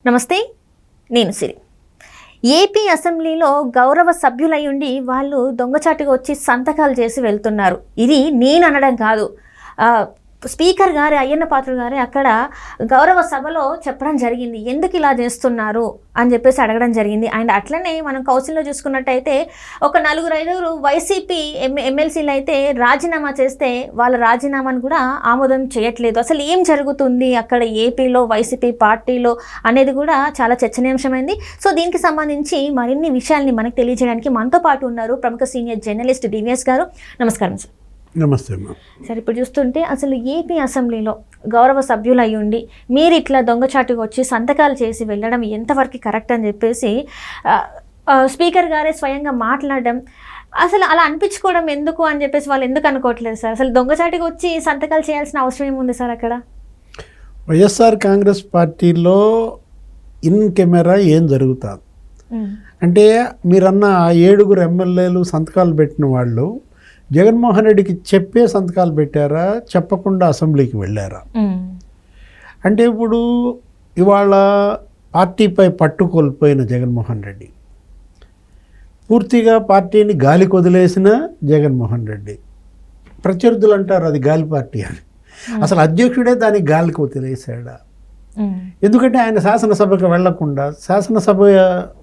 నమస్తే, నేను సిరి. ఏపీ అసెంబ్లీలో గౌరవ సభ్యులై ఉండి వాళ్ళు దొంగచాటుగా వచ్చి సంతకాలు చేసి వెళ్తున్నారు. ఇది నేను అనడం కాదు, స్పీకర్ గారు అయ్యన్న పాత్రుడు గారే అక్కడ గౌరవ సభలో చెప్పడం జరిగింది. ఎందుకు ఇలా చేస్తున్నారు అని చెప్పేసి అడగడం జరిగింది. అండ్ అట్లనే మనం కౌన్సిల్లో చూసుకున్నట్టయితే ఒక 4-5 వైసీపీ ఎమ్మెల్సీలు అయితే రాజీనామా చేస్తే వాళ్ళ రాజీనామాను కూడా ఆమోదం చేయట్లేదు. అసలు ఏం జరుగుతుంది అక్కడ ఏపీలో వైసీపీ పార్టీలో అనేది కూడా చాలా చర్చనీయాంశమైంది. సో దీనికి సంబంధించి మరిన్ని విషయాల్ని మనకు తెలియజేయడానికి మనతో పాటు ఉన్నారు ప్రముఖ సీనియర్ జర్నలిస్ట్ డివిఎస్ గారు. నమస్కారం సార్. నమస్తే సార్, ఇప్పుడు చూస్తుంటే అసలు ఏపీ అసెంబ్లీలో గౌరవ సభ్యులు అయి ఉండి మీరు ఇట్లా దొంగచాటుగా వచ్చి సంతకాలు చేసి వెళ్ళడం ఎంతవరకు కరెక్ట్ అని చెప్పేసి స్పీకర్ గారే స్వయంగా మాట్లాడడం, అసలు అలా అనిపించుకోవడం ఎందుకు అని చెప్పేసి వాళ్ళు ఎందుకు అనుకోవట్లేదు సార్? అసలు దొంగచాటుగా వచ్చి సంతకాలు చేయాల్సిన అవసరం ఏముంది సార్ అక్కడ? వైఎస్ఆర్ కాంగ్రెస్ పార్టీలో ఇన్ కెమెరా ఏం జరుగుతుంది అంటే, మీరన్న 7 ఎమ్మెల్యేలు సంతకాలు పెట్టిన వాళ్ళు జగన్మోహన్ రెడ్డికి చెప్పే సంతకాలు పెట్టారా, చెప్పకుండా అసెంబ్లీకి వెళ్ళారా? అంటే ఇప్పుడు ఇవాళ పార్టీపై పట్టు కోల్పోయిన జగన్మోహన్ రెడ్డి, పూర్తిగా పార్టీని గాలికి వదిలేసిన జగన్మోహన్ రెడ్డి, ప్రత్యర్థులు అంటారు అది గాలి పార్టీ అని. అసలు అధ్యక్షుడే దానికి గాలికి వదిలేశాడా? ఎందుకంటే ఆయన శాసనసభకు వెళ్లకుండా, శాసనసభ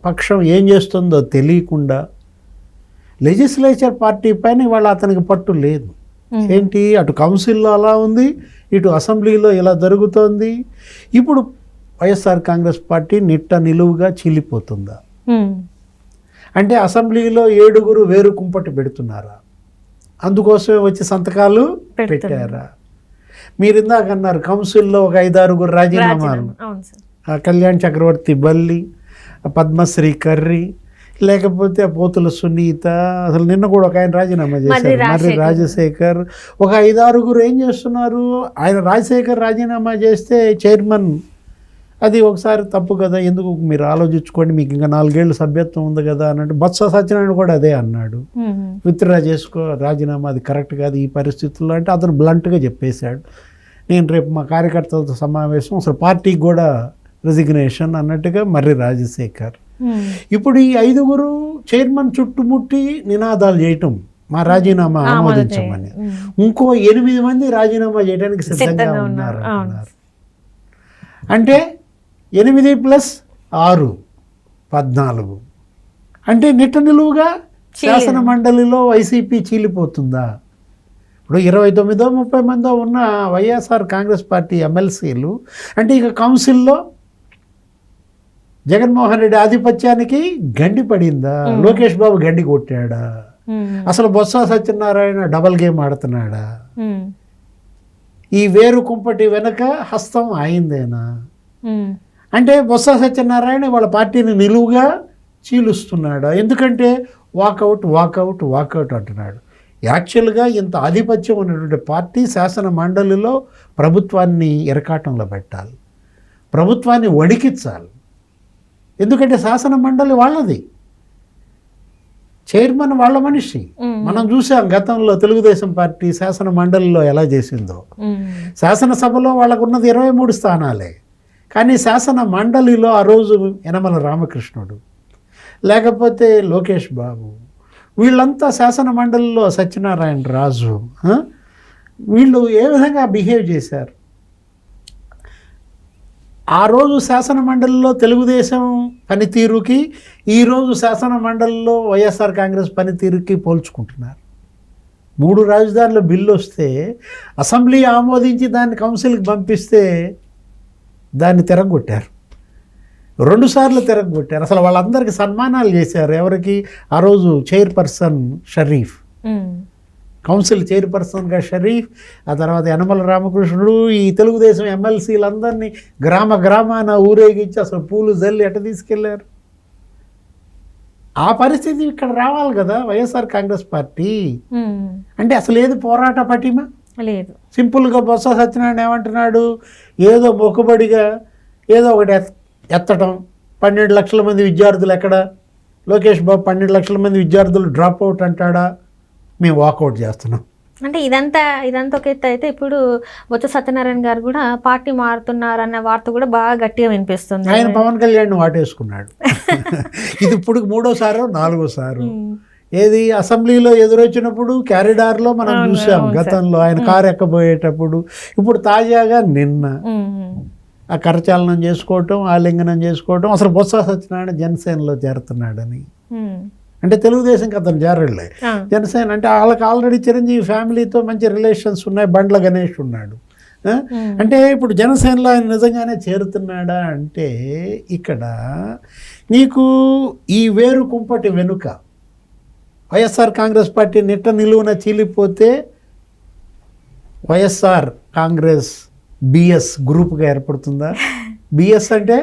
పక్షం ఏం చేస్తుందో తెలియకుండా లెజిస్లేచర్ పార్టీ పైన ఇవాళ అతనికి పట్టు లేదు. ఏంటి, అటు కౌన్సిల్లో అలా ఉంది, ఇటు అసెంబ్లీలో ఇలా జరుగుతోంది. ఇప్పుడు వైఎస్ఆర్ కాంగ్రెస్ పార్టీ నిలువుగా చీలిపోతుందా? అంటే అసెంబ్లీలో 7 వేరు కుంపటి పెడుతున్నారా? అందుకోసమే వచ్చి సంతకాలు పెట్టారా? మీరు ఇందాక అన్నారు కౌన్సిల్లో ఒక 5-6 రాజీనామాలు, కళ్యాణ్ చక్రవర్తి బల్లి, పద్మశ్రీ కర్రీ, లేకపోతే పోతుల సునీత, అసలు నిన్న కూడా ఒక ఆయన రాజీనామా చేశారు, మర్రి రాజశేఖర్, ఒక 5-6 ఏం చేస్తున్నారు? ఆయన రాజశేఖర్ రాజీనామా చేస్తే చైర్మన్, అది ఒకసారి తప్పు కదా, ఎందుకు మీరు ఆలోచించుకోండి, మీకు ఇంకా 4 ఏళ్ళు సభ్యత్వం ఉంది కదా అన్నట్టు. బొత్స సత్యనారాయణ కూడా అదే అన్నాడు, విత్డ్రా చేసుకో రాజీనామా, అది కరెక్ట్ కాదు ఈ పరిస్థితుల్లో అంటే అతను బ్లంట్గా చెప్పేశాడు. నేను రేపు మా కార్యకర్తలతో సమావేశం, అసలు పార్టీకి కూడా రెసిగ్నేషన్ అన్నట్టుగా మర్రి రాజశేఖర్. ఇప్పుడు ఈ 5 చైర్మన్ చుట్టుముట్టి నినాదాలు చేయటం, మా రాజీనామా ఆమోదించమని. ఇంకో 8 మంది రాజీనామా చేయడానికి సిద్ధంగా ఉన్నారు అంటున్నారు. అంటే 8 + 6 14. అంటే నిలువుగా శాసన మండలిలో వైసీపీ చీలిపోతుందా? ఇప్పుడు 29-30 మందో ఉన్న వైఎస్ఆర్ కాంగ్రెస్ పార్టీ ఎమ్మెల్సీలు అంటే ఇక కౌన్సిల్లో జగన్మోహన్ రెడ్డి ఆధిపత్యానికి గండి పడిందా? లోకేష్ బాబు గండి కొట్టాడా? అసలు బొత్స సత్యనారాయణ డబల్ గేమ్ ఆడుతున్నాడా? ఈ వేరు కుంపటి వెనక హస్తం ఆయిందేనా? అంటే బొత్స సత్యనారాయణ వాళ్ళ పార్టీని నిలువుగా చీలుస్తున్నాడా? ఎందుకంటే వాకౌట్ అంటున్నాడు. యాక్చువల్గా ఇంత ఆధిపత్యం ఉన్నటువంటి పార్టీ శాసన మండలిలో ప్రభుత్వాన్ని ఎరకాటంలో పెట్టాలి, ప్రభుత్వాన్ని వణికించాలి. ఎందుకంటే శాసన మండలి వాళ్ళది, చైర్మన్ వాళ్ళ మనిషి. మనం చూసాం గతంలో తెలుగుదేశం పార్టీ శాసన మండలిలో ఎలా చేసిందో. శాసనసభలో వాళ్ళకున్నది 23 స్థానాలే, కానీ శాసన మండలిలో ఆ రోజు యనమల రామకృష్ణుడు, లేకపోతే లోకేష్ బాబు, వీళ్ళంతా శాసన మండలిలో సత్యనారాయణ రాజు, వీళ్ళు ఏ విధంగా బిహేవ్ చేశారు? ఆ రోజు శాసన మండలిలో తెలుగుదేశం పనితీరుకి, ఈరోజు శాసన మండలిలో వైఎస్ఆర్ కాంగ్రెస్ పనితీరుకి పోల్చుకుంటున్నారు. 3 రాజధానుల బిల్లు వస్తే అసెంబ్లీ ఆమోదించి దాన్ని కౌన్సిల్కి పంపిస్తే దాన్ని తిరగొట్టారు, 2 సార్లు తిరగొట్టారు. అసలు వాళ్ళందరికీ సన్మానాలు చేశారు. ఎవరికి? ఆ రోజు చైర్పర్సన్ షరీఫ్, కౌన్సిల్ చైర్పర్సన్గా షరీఫ్, ఆ తర్వాత యనమల రామకృష్ణుడు, ఈ తెలుగుదేశం ఎమ్మెల్సీలందరినీ గ్రామాన ఊరేగించి అసలు పూలు జల్లి ఎట్ట తీసుకెళ్లారు. ఆ పరిస్థితి ఇక్కడ రావాలి కదా వైఎస్ఆర్ కాంగ్రెస్ పార్టీ. అంటే అసలు ఏది పోరాట పటిమ లేదు. సింపుల్గా బొత్స సత్యనారాయణ ఏమంటున్నాడు, ఏదో మొక్కుబడిగా ఏదో ఒకటి ఎత్తడం. 12 లక్షల మంది విద్యార్థులు ఎక్కడ? లోకేష్ బాబు 12 లక్షల మంది విద్యార్థులు డ్రాప్ అవుట్ అంటాడా? మేము వాకౌట్ చేస్తున్నాం. అంటే ఇదంతా ఒక ఎత్తు అయితే ఇప్పుడు బొత్స సత్యనారాయణ గారు కూడా పార్టీ మారుతున్నారన్న వార్త కూడా బాగా గట్టిగా వినిపిస్తుంది. ఆయన పవన్ కళ్యాణ్ వాటేసుకున్నాడు. ఇది ఇప్పుడు 3వ సారో 4వ సారో. ఏది అసెంబ్లీలో ఎదురొచ్చినప్పుడు క్యారిడార్లో మనం చూసాం గతంలో ఆయన కారు ఎక్కబోయేటప్పుడు. ఇప్పుడు తాజాగా నిన్న ఆ కరచాలనం చేసుకోవటం, ఆలింగనం చేసుకోవటం, అసలు బొత్స సత్యనారాయణ జనసేనలో చేరుతున్నాడని. అంటే తెలుగుదేశంకి అతను చేరలే, జనసేన. అంటే వాళ్ళకి ఆల్రెడీ చిరంజీవి ఫ్యామిలీతో మంచి రిలేషన్స్ ఉన్నాయి, బండ్ల గణేష్ ఉన్నాడు. అంటే ఇప్పుడు జనసేనలో ఆయన నిజంగానే చేరుతున్నాడా అంటే ఇక్కడ నీకు ఈ వేరు కుంపటి వెనుక వైఎస్ఆర్ కాంగ్రెస్ పార్టీ నిట్ట నిలువున చీలిపోతే వైఎస్ఆర్ కాంగ్రెస్ బిఎస్ గ్రూప్గా ఏర్పడుతుందా? బిఎస్ అంటే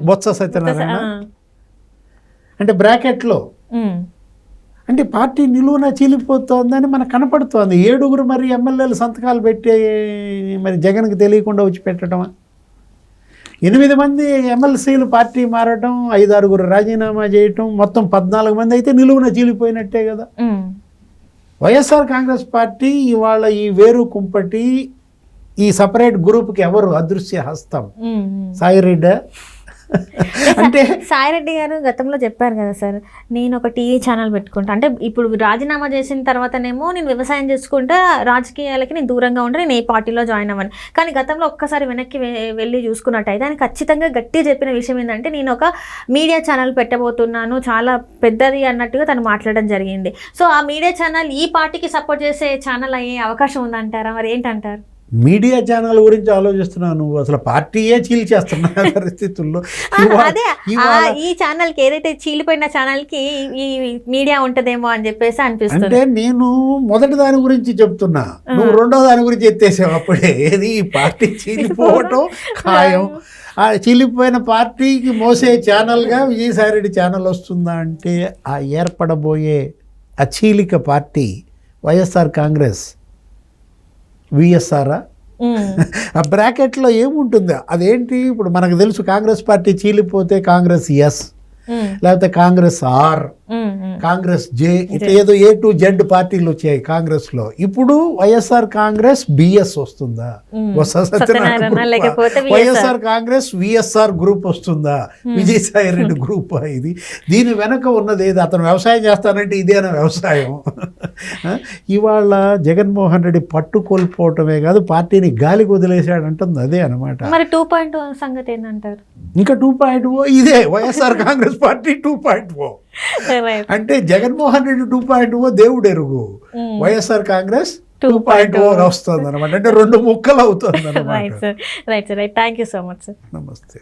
బొత్స సత్యనారాయణ అంటే బ్రాకెట్లో. అంటే పార్టీ నిలువున చీలిపోతోందని మనకు కనపడుతోంది. 7 మరి ఎమ్మెల్యేలు సంతకాలు పెట్టి మరి జగన్కి తెలియకుండా వచ్చి పెట్టడమా? 8 మంది ఎమ్మెల్సీలు పార్టీ మారడం, 5-6 రాజీనామా చేయటం, మొత్తం 14 మంది అయితే నిలువున చీలిపోయినట్టే కదా. వైఎస్ఆర్ కాంగ్రెస్ పార్టీ ఇవాళ ఈ వేరు కుంపటి ఈ సపరేట్ గ్రూప్కి ఎవరు అదృశ్య హస్తం? సాయిరెడ్డి. అంటే సాయిరెడ్డి గారు గతంలో చెప్పారు కదా సార్, నేను ఒక టీవీ ఛానల్ పెట్టుకుంటా, అంటే ఇప్పుడు రాజీనామా చేసిన తర్వాతనేమో నేను వ్యవసాయం చేసుకుంటా, రాజకీయాలకి నేను దూరంగా ఉంటే నేను ఏ పార్టీలో జాయిన్ అవ్వను. కానీ గతంలో ఒక్కసారి వెనక్కి వెళ్ళి చూసుకున్నట్టయితే ఆయన ఖచ్చితంగా గట్టిగా చెప్పిన విషయం ఏంటంటే నేను ఒక మీడియా ఛానల్ పెట్టబోతున్నాను, చాలా పెద్దది అన్నట్టుగా తను మాట్లాడడం జరిగింది. సో ఆ మీడియా ఛానల్ ఈ పార్టీకి సపోర్ట్ చేసే ఛానల్ అయ్యే అవకాశం ఉందంటారా? మరి ఏంటంటారు? మీడియా ఛానల్ గురించి ఆలోచిస్తున్నావు నువ్వు, అసలు పార్టీయే చీల్చేస్తున్నా పరిస్థితుల్లో. అదే ఈ ఛానల్కి ఏదైతే చీలిపోయిన ఛానల్కి ఈ మీడియా ఉంటదేమో అని చెప్పేసి అనిపిస్తుంది. అంటే నేను మొదటి దాని గురించి చెప్తున్నా, నువ్వు 2వ దాని గురించి ఎత్తేసావు అప్పుడే. ఏది ఈ పార్టీ చీలిపోవటం ఖాయం. ఆ చీలిపోయిన పార్టీకి మోసే ఛానల్గా విజయసాయిరెడ్డి ఛానల్ వస్తుందా అంటే ఆ ఏర్పడబోయే అచీలిక పార్టీ వైఎస్ఆర్ కాంగ్రెస్ విఎస్ఆర్ ఆ బ్రాకెట్లో ఏముంటుందో అదేంటి? ఇప్పుడు మనకు తెలుసు కాంగ్రెస్ పార్టీ చీలిపోతే కాంగ్రెస్ ఎస్, లేకపోతే కాంగ్రెస్ ఆర్, కాంగ్రెస్ జే, ఇట్లా ఏదో A to Z పార్టీలు వచ్చాయి కాంగ్రెస్లో. ఇప్పుడు వైఎస్ఆర్ కాంగ్రెస్ బిఎస్ వస్తుందా? వైఎస్ఆర్ కాంగ్రెస్ విఎస్ఆర్ గ్రూప్ వస్తుందా? విజయసాయిరెడ్డి గ్రూప్ ఇది. దీని వెనక ఉన్నది ఏది? అతను వ్యవసాయం చేస్తానంటే ఇదేనా వ్యవసాయం? ఇవాళ జగన్మోహన్ రెడ్డి పట్టు కోల్పోవటమే కాదు, పార్టీని గాలికి వదిలేశాడంటుంది. అదే అనమాట. మరి 2.0 సంగతి ఏంటంటారు? ఇంకా 2.0 ఇదే వైఎస్ఆర్ కాంగ్రెస్ పార్టీ 2.0. అంటే జగన్మోహన్ రెడ్డి 2.0 దేవుడు ఎరుగు, వైఎస్ఆర్ కాంగ్రెస్ 2.0 వస్తుంది అనమాట. అంటే 2 ముక్కలు అవుతుంది అనమాట. Right sir, thank you so much sir. నమస్తే.